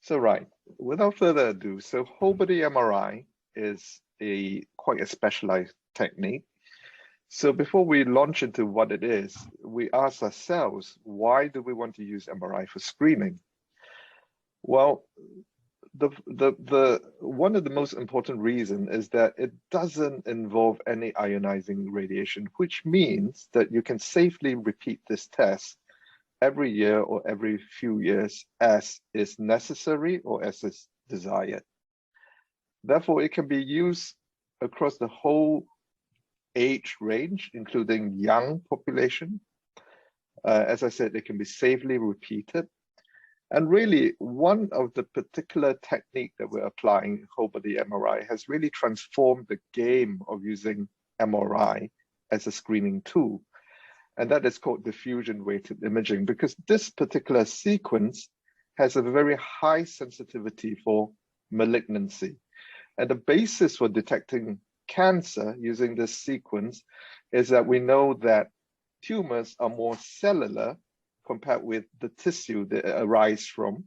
Right, without further ado, whole body MRI is quite a specialized technique. So before we launch into what it is, we ask ourselves, why do we want to use MRI for screening? Well, the one of the most important reasons is that it doesn't involve any ionizing radiation, which means that you can safely repeat this test every year or every few years as is necessary or as is desired. Therefore, it can be used across the whole age range, including young population. As I said, it can be safely repeated. And really, one of the particular technique that we're applying, whole body MRI, has really transformed the game of using MRI as a screening tool. And that is called diffusion-weighted imaging, because this particular sequence has a very high sensitivity for malignancy. And the basis for detecting cancer using this sequence is that we know that tumors are more cellular compared with the tissue they arise from,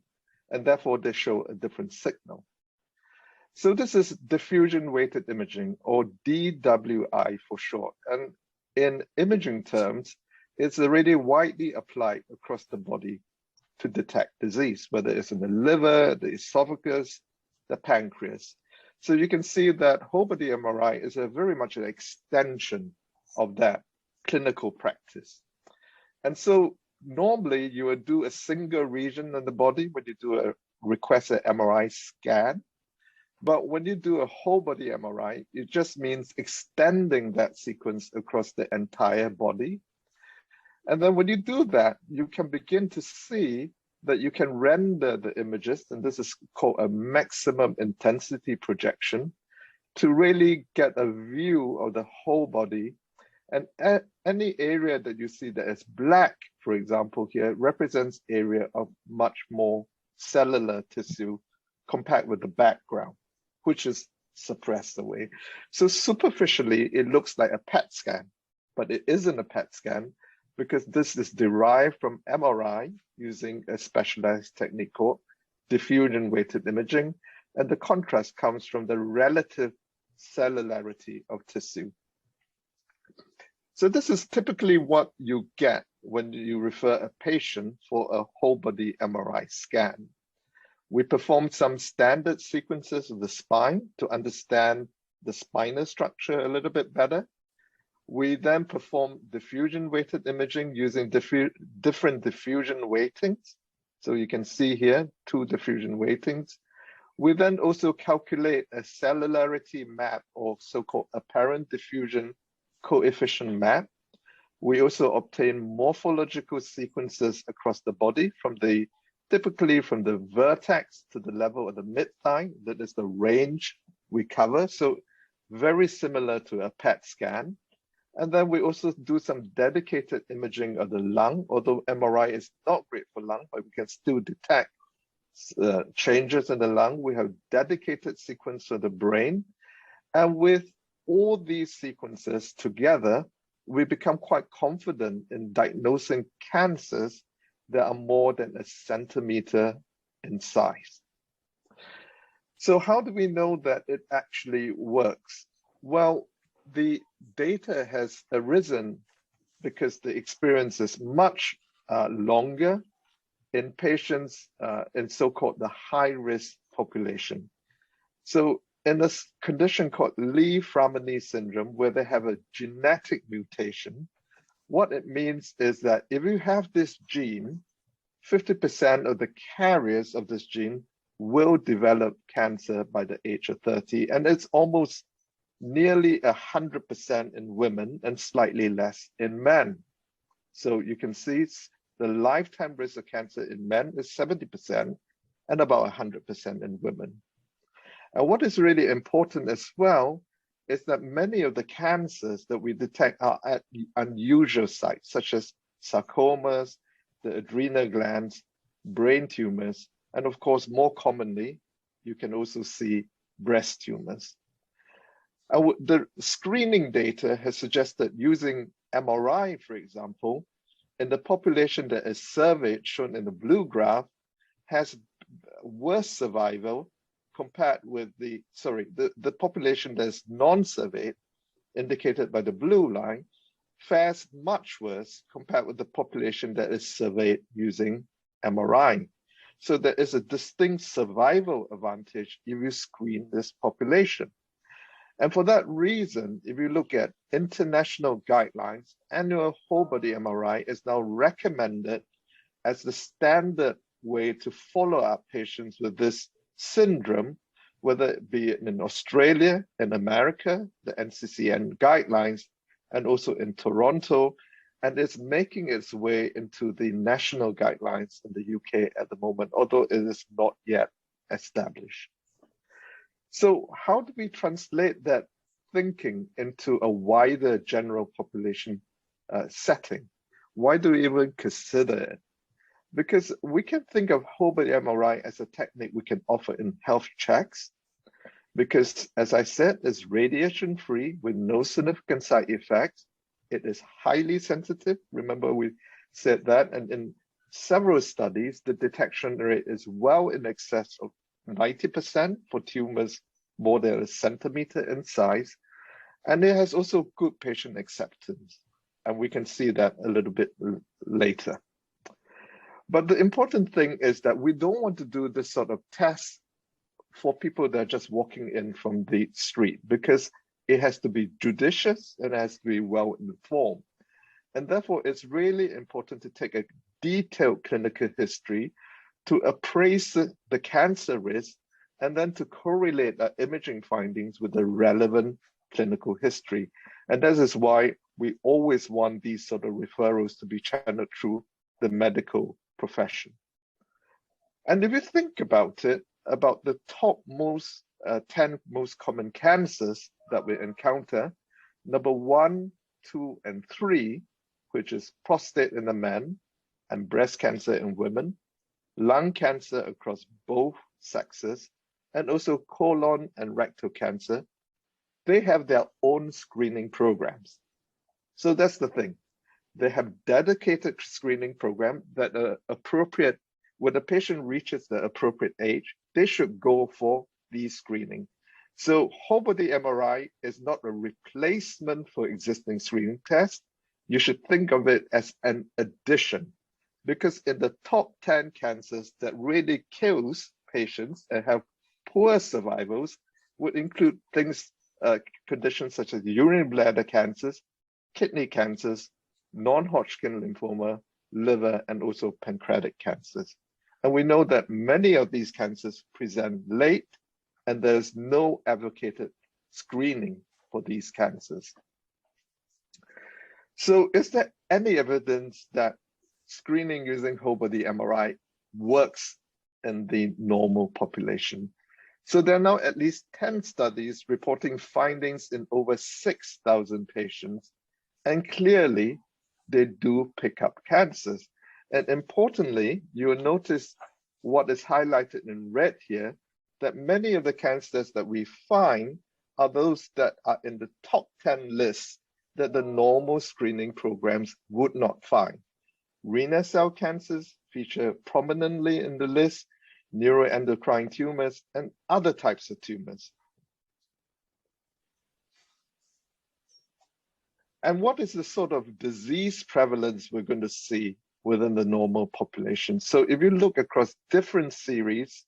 and therefore they show a different signal. So this is diffusion-weighted imaging, or DWI for short. And in imaging terms, it's already widely applied across the body to detect disease, whether it's in the liver, the esophagus, the pancreas. So you can see that whole body MRI is very much an extension of that clinical practice. And so normally you would do a single region in the body when you request an MRI scan. But when you do a whole body MRI, it just means extending that sequence across the entire body. And then when you do that, you can begin to see that you can render the images, and this is called a maximum intensity projection, to really get a view of the whole body. And any area that you see that is black, for example, here represents area of much more cellular tissue compared with the background, which is suppressed away. So superficially, it looks like a PET scan, but it isn't a PET scan because this is derived from MRI using a specialized technique called diffusion-weighted imaging. And the contrast comes from the relative cellularity of tissue. So this is typically what you get when you refer a patient for a whole body MRI scan. We perform some standard sequences of the spine to understand the spinal structure a little bit better. We then perform diffusion-weighted imaging using different diffusion weightings. So you can see here, 2 diffusion weightings. We then also calculate a cellularity map, or so-called apparent diffusion coefficient map. We also obtain morphological sequences across the body typically from the vertex to the level of the mid-thigh. That is the range we cover. So very similar to a PET scan. And then we also do some dedicated imaging of the lung, although MRI is not great for lung, but we can still detect changes in the lung. We have dedicated sequence for the brain. And with all these sequences together, we become quite confident in diagnosing cancers that are more than a centimeter in size. So how do we know that it actually works? Well, the data has arisen because the experience is much longer in patients in so-called the high-risk population. So in this condition called Lee-Fraumeni syndrome, where they have a genetic mutation, what it means is that if you have this gene, 50% of the carriers of this gene will develop cancer by the age of 30, and it's almost nearly 100% in women and slightly less in men. So you can see the lifetime risk of cancer in men is 70% and about 100% in women. And what is really important as well is that many of the cancers that we detect are at unusual sites, such as sarcomas, the adrenal glands, brain tumors, and of course, more commonly, you can also see breast tumors. The screening data has suggested using MRI, for example, in the population that is surveyed, shown in the blue graph, has worse survival compared with the population that's non-surveyed, indicated by the blue line, fares much worse compared with the population that is surveyed using MRI. So there is a distinct survival advantage if you screen this population. And for that reason, if you look at international guidelines, annual whole body MRI is now recommended as the standard way to follow up patients with this syndrome, whether it be in Australia, in America, the NCCN guidelines, and also in Toronto, and it's making its way into the national guidelines in the UK at the moment, although it is not yet established. So how do we translate that thinking into a wider general population setting? Why do we even consider it? Because we can think of whole body MRI as a technique we can offer in health checks, because as I said, it's radiation free with no significant side effects. It is highly sensitive. Remember we said that, and in several studies, the detection rate is well in excess of 90% for tumors more than a centimeter in size. And it has also good patient acceptance. And we can see that a little bit later. But the important thing is that we don't want to do this sort of test for people that are just walking in from the street, because it has to be judicious and it has to be well informed. And therefore, it's really important to take a detailed clinical history to appraise the cancer risk and then to correlate our imaging findings with the relevant clinical history. And that is why we always want these sort of referrals to be channeled through the medical profession. And if you think about it, about the top 10 most common cancers that we encounter, number 1, 2, and 3, which is prostate in the men and breast cancer in women, lung cancer across both sexes, and also colon and rectal cancer, they have their own screening programs. So that's the thing. They have dedicated screening program that are appropriate. When a patient reaches the appropriate age, they should go for these screening. So whole body MRI is not a replacement for existing screening tests. You should think of it as an addition, because in the top 10 cancers that really kills patients and have poor survivals would include things, conditions such as urinary bladder cancers, kidney cancers, non-Hodgkin lymphoma, liver, and also pancreatic cancers. And we know that many of these cancers present late, and there's no advocated screening for these cancers. So is there any evidence that screening using whole body MRI works in the normal population? So there are now at least 10 studies reporting findings in over 6,000 patients, and clearly they do pick up cancers. And importantly, you will notice what is highlighted in red here, that many of the cancers that we find are those that are in the top 10 lists that the normal screening programs would not find. Renal cell cancers feature prominently in the list, neuroendocrine tumors, and other types of tumors. And what is the sort of disease prevalence we're going to see within the normal population? So if you look across different series,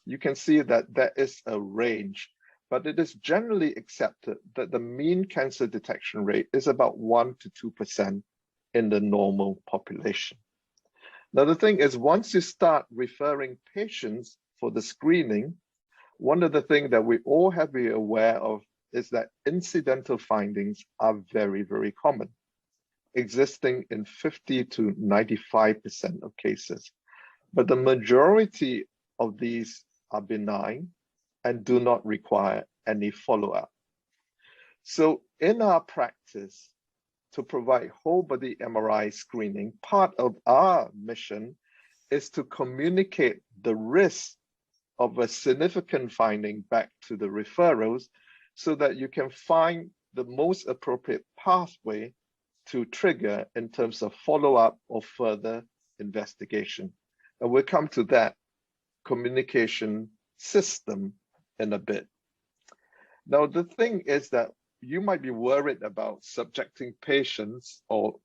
you can see that there is a range, but it is generally accepted that the mean cancer detection rate is about 1 to 2% in the normal population. Now, the thing is, once you start referring patients for the screening, one of the things that we all have to be aware of is that incidental findings are very, very common, existing in 50 to 95% of cases. But the majority of these are benign and do not require any follow-up. So in our practice, to provide whole body MRI screening, part of our mission is to communicate the risk of a significant finding back to the referrals so that you can find the most appropriate pathway to trigger in terms of follow-up or further investigation. And we'll come to that communication system in a bit. Now, the thing is that you might be worried about subjecting patients or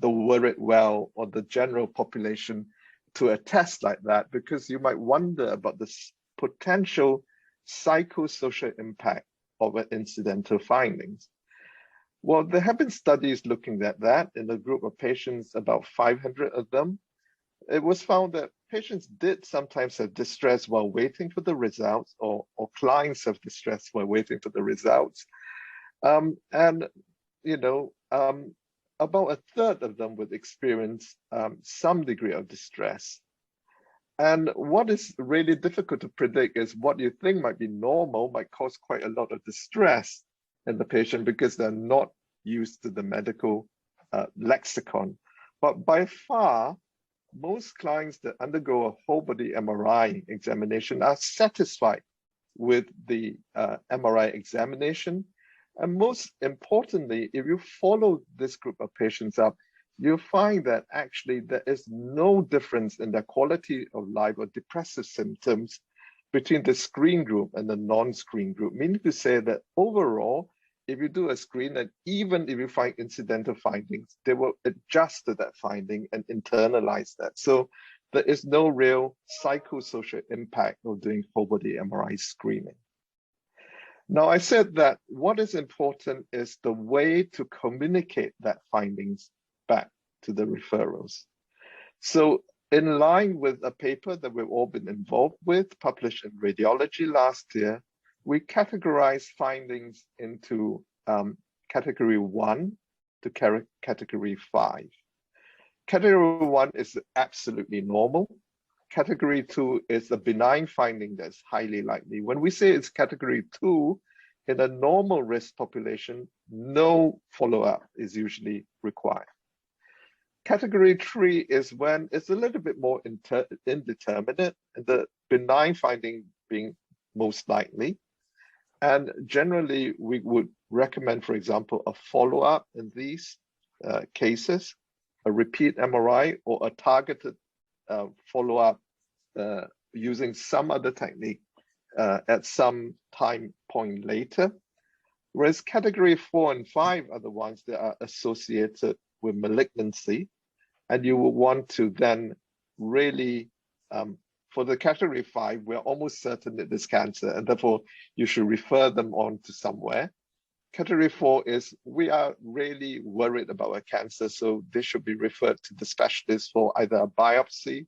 the worried well or the general population to a test like that, because you might wonder about the potential psychosocial impact of incidental findings. Well, there have been studies looking at that in a group of patients, about 500 of them. It was found that patients did sometimes have distress while waiting for the results, or clients have distress while waiting for the results. And, you know, about a third of them would experience some degree of distress. And what is really difficult to predict is what you think might be normal might cause quite a lot of distress in the patient because they're not used to the medical lexicon. But by far, most clients that undergo a whole body MRI examination are satisfied with the MRI examination. And most importantly, if you follow this group of patients up, you'll find that actually there is no difference in their quality of life or depressive symptoms between the screen group and the non-screen group, meaning to say that overall, if you do a screen, and even if you find incidental findings, they will adjust to that finding and internalize that. So there is no real psychosocial impact of doing whole body MRI screening. Now, I said that what is important is the way to communicate that findings back to the referrals. So in line with a paper that we've all been involved with, published in Radiology last year, we categorize findings into category 1 to category 5. Category 1 is absolutely normal. Category 2 is a benign finding that's highly likely. When we say it's category 2, in a normal risk population, no follow-up is usually required. Category 3 is when it's a little bit more indeterminate, and the benign finding being most likely. And generally, we would recommend, for example, a follow-up in these cases, a repeat MRI, or a targeted follow-up using some other technique at some time point later. Whereas category 4 and 5 are the ones that are associated with malignancy. And you will want to then really, for the category 5, we're almost certain that it's cancer, and therefore you should refer them on to somewhere. Category 4 is we are really worried about a cancer, so they should be referred to the specialist for either a biopsy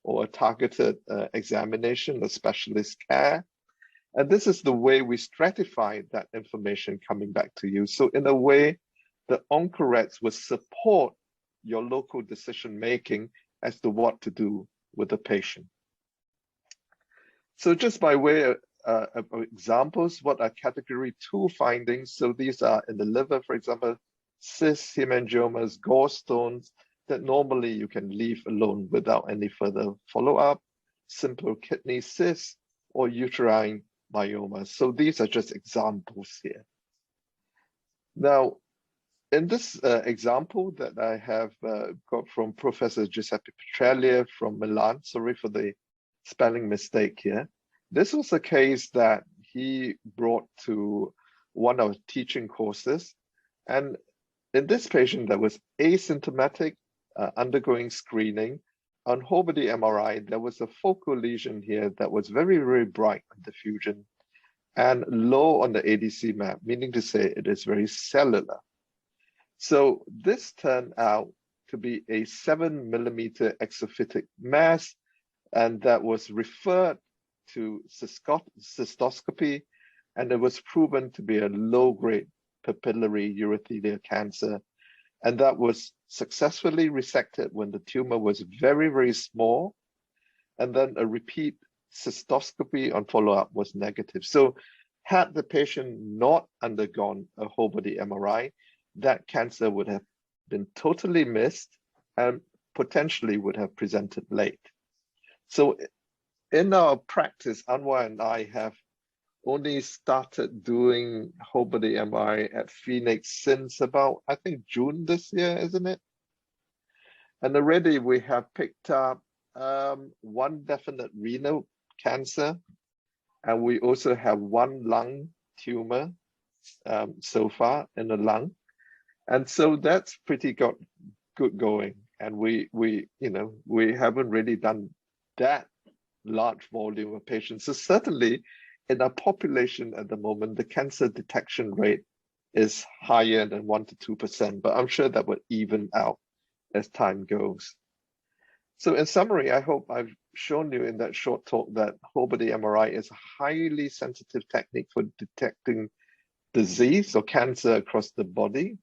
or a targeted examination, a specialist care. And this is the way we stratify that information coming back to you. So in a way, the OncoRex will support your local decision-making as to what to do with the patient. So just by way of examples, what are category 2 findings? So these are in the liver, for example, cysts, hemangiomas, gallstones that normally you can leave alone without any further follow-up, simple kidney cysts, or uterine myoma. So these are just examples here. Now, in this example that I have got from Professor Giuseppe Petraglia from Milan, sorry for the spelling mistake here. This was a case that he brought to one of his teaching courses. And in this patient that was asymptomatic, undergoing screening, on whole body MRI, there was a focal lesion here that was very, very bright on diffusion and low on the ADC map, meaning to say it is very cellular. So this turned out to be a 7mm exophytic mass, and that was referred to cystoscopy, and it was proven to be a low-grade papillary urothelial cancer. And that was successfully resected when the tumor was very, very small. And then a repeat cystoscopy on follow-up was negative. So had the patient not undergone a whole body MRI, that cancer would have been totally missed and potentially would have presented late. So in our practice, Anwar and I have only started doing whole body MRI at Phoenix since about, I think, June this year, isn't it? And already we have picked up one definite renal cancer, and we also have one lung tumor so far in the lung. And so that's pretty good going. And we haven't really done that large volume of patients. So certainly in our population at the moment, the cancer detection rate is higher than 1 to 2%, but I'm sure that will even out as time goes. So in summary, I hope I've shown you in that short talk that whole body MRI is a highly sensitive technique for detecting disease or cancer across the body.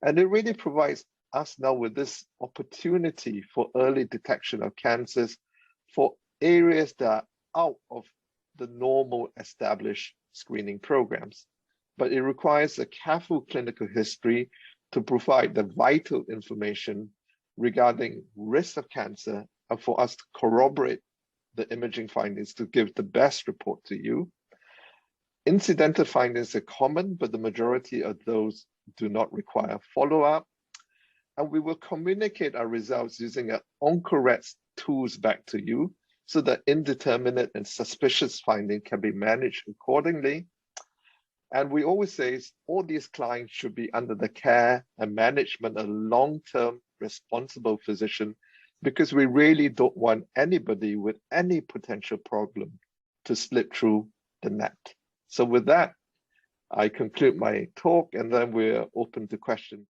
And it really provides us now with this opportunity for early detection of cancers for areas that are out of the normal established screening programs. But it requires a careful clinical history to provide the vital information regarding risk of cancer and for us to corroborate the imaging findings to give the best report to you. Incidental findings are common, but the majority of those do not require follow-up. And we will communicate our results using an OncoRET's tools back to you so that indeterminate and suspicious finding can be managed accordingly. And we always say all these clients should be under the care and management of a long-term responsible physician, because we really don't want anybody with any potential problem to slip through the net. So with that, I conclude my talk, and then we're open to questions.